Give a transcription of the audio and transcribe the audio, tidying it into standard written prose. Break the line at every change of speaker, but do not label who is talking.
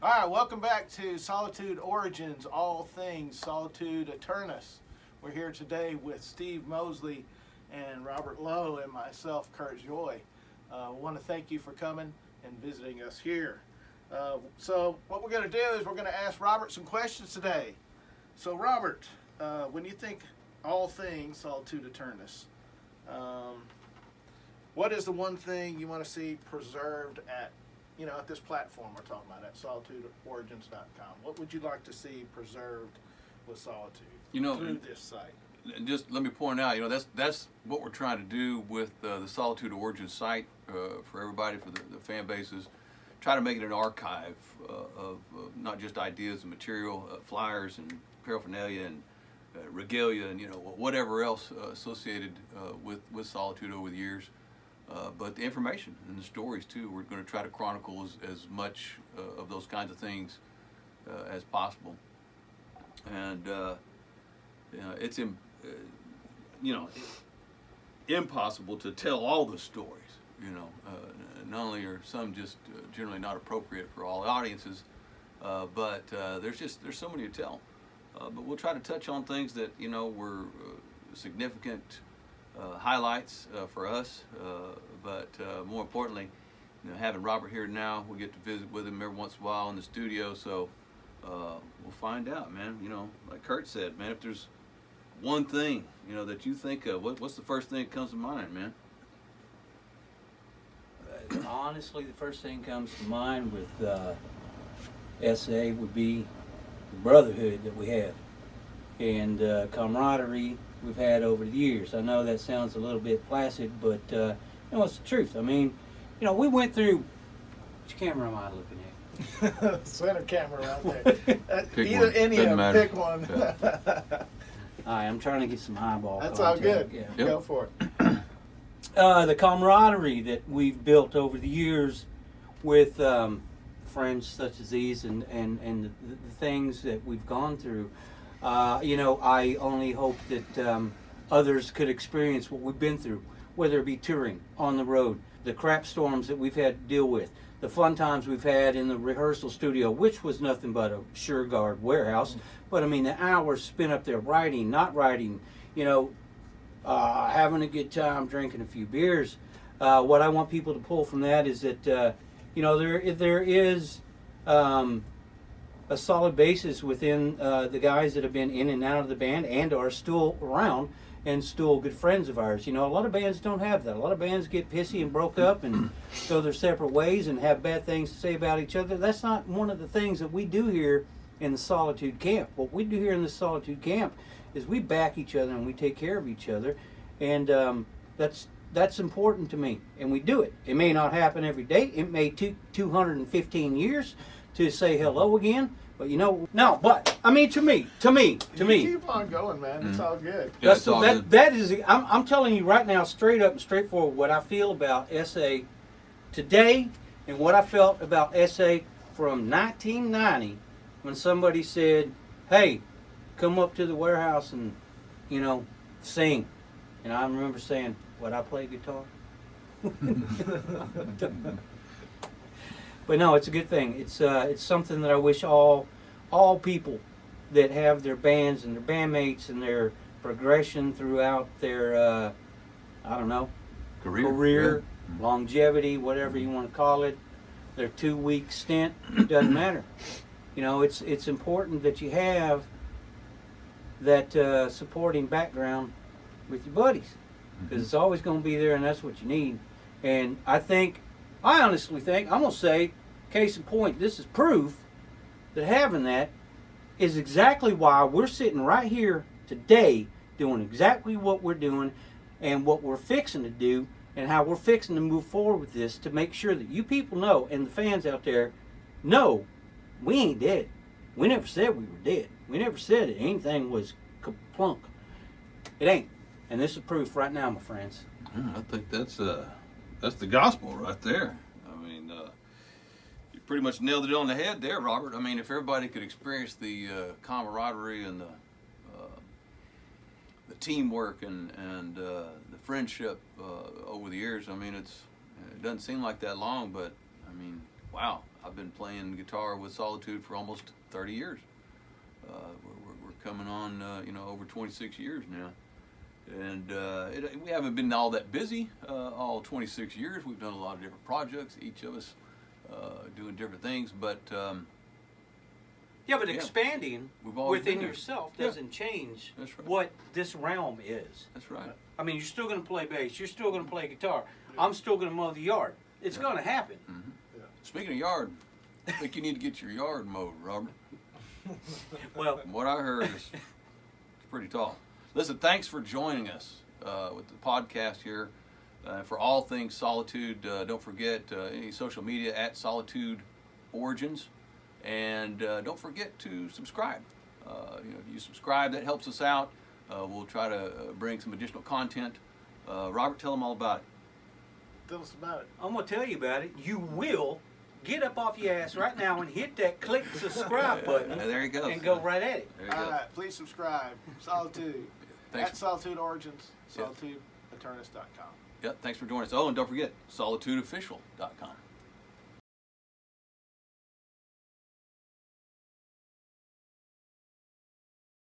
All right, welcome back to Solitude Origins, all things Solitude Eternus. We're here today with Steve Mosley and Robert Lowe and myself, Kurt Joy. I want to thank you for coming and visiting us here. So what we're going to do is we're going to ask Robert some questions today. So Robert, when you think all things Solitude Eternus, what is the one thing you want to see preserved at this platform we're talking about, at solitudeorigins.com? What would you like to see preserved with Solitude through this site?
Just let me point out, that's what we're trying to do with the Solitude Origins site for everybody, for the fan bases. Try to make it an archive of not just ideas and material, flyers and paraphernalia and regalia and whatever else associated with Solitude over the years. But the information and the stories too, we're going to try to chronicle as much of those kinds of things as possible. And it's impossible to tell all the stories. Not only are some just generally not appropriate for all audiences, but there's so many to tell. But we'll try to touch on things that were significant highlights for us, but more importantly, having Robert here now, we get to visit with him every once in a while in the studio, so we'll find out, man. Like Kurt said, man, if there's one thing that you think of, what's the first thing that comes to mind, man?
Honestly, the first thing comes to mind with SA would be the brotherhood that we have and camaraderie we've had over the years. I know that sounds a little bit placid, but it's the truth. I mean, we went through. Which camera am I looking at?
Center camera right there.
Either one.
Any of them, pick one.
Yeah. All right, I'm trying to get some highball.
That's
contact.
all good.
Yeah.
Yep.
Go for it.
The camaraderie that we've built over the years with friends such as these and the things that we've gone through. I only hope that others could experience what we've been through, whether it be touring, on the road, the crap storms that we've had to deal with, the fun times we've had in the rehearsal studio, which was nothing but a SureGuard warehouse. But I mean, the hours spent up there writing, not writing, having a good time, drinking a few beers. What I want people to pull from that is that, there is a solid basis within the guys that have been in and out of the band and are still around and still good friends of ours. A lot of bands don't have that. A lot of bands get pissy and broke up and go their separate ways and have bad things to say about each other. That's not one of the things that we do here in the Solitude Camp. What we do here in the Solitude Camp is we back each other and we take care of each other, and that's important to me, and we do it. It may not happen every day. It may take 215 years to say hello again, but but I mean, to me,
You keep on going, man. It's all good.
Yeah, it's all good.
That is, I'm telling you right now, straight up and straightforward, what I feel about SA today and what I felt about SA from 1990 when somebody said, "Hey, come up to the warehouse and sing," and I remember saying, "What, I play guitar?" But no, it's a good thing. It's something that I wish all people that have their bands and their bandmates and their progression throughout their career, longevity, whatever you want to call it, their 2-week stint, doesn't matter. It's important that you have that supporting background with your buddies, because it's always going to be there, and that's what you need. And I honestly think, I'm going to say, case in point, this is proof that having that is exactly why we're sitting right here today doing exactly what we're doing and what we're fixing to do and how we're fixing to move forward with this, to make sure that you people know, and the fans out there know, we ain't dead. We never said we were dead. We never said that anything was kaplunk. It ain't. And this is proof right now, my friends.
Yeah, I think that's the gospel right there. I mean, you pretty much nailed it on the head there, Robert. I mean, if everybody could experience the camaraderie and the teamwork and the friendship over the years, I mean, it doesn't seem like that long, but I mean, wow, I've been playing guitar with Solitude for almost 30 years. We're coming on, over 26 years now. And we haven't been all that busy all 26 years. We've done a lot of different projects, each of us doing different things. But
expanding
we've always been
within
there.
yourself
Yeah.
doesn't change
That's right.
what this realm is.
That's right.
I mean, you're still going to play bass. You're still going to play guitar. I'm still going to mow the yard. It's
Yeah.
going to happen.
Speaking of yard, I think you need to get your yard mowed, Robert.
Well,
From what I heard, it's pretty tall. Listen, thanks for joining us with the podcast here. For all things Solitude, don't forget any social media at Solitude Origins. And don't forget to subscribe. If you subscribe, that helps us out. We'll try to bring some additional content. Robert, tell them all about it.
Tell us about it.
I'm going to tell you about it. You will get up off your ass right now and hit that click subscribe button.
There you go.
And go right at it.
There you
All
go.
right, please subscribe. Solitude.
Thanks.
At Solitude Origins,
Yeah.
solitudeeternus.com.
Yep, thanks for joining us. Oh, and don't forget, solitudeofficial.com.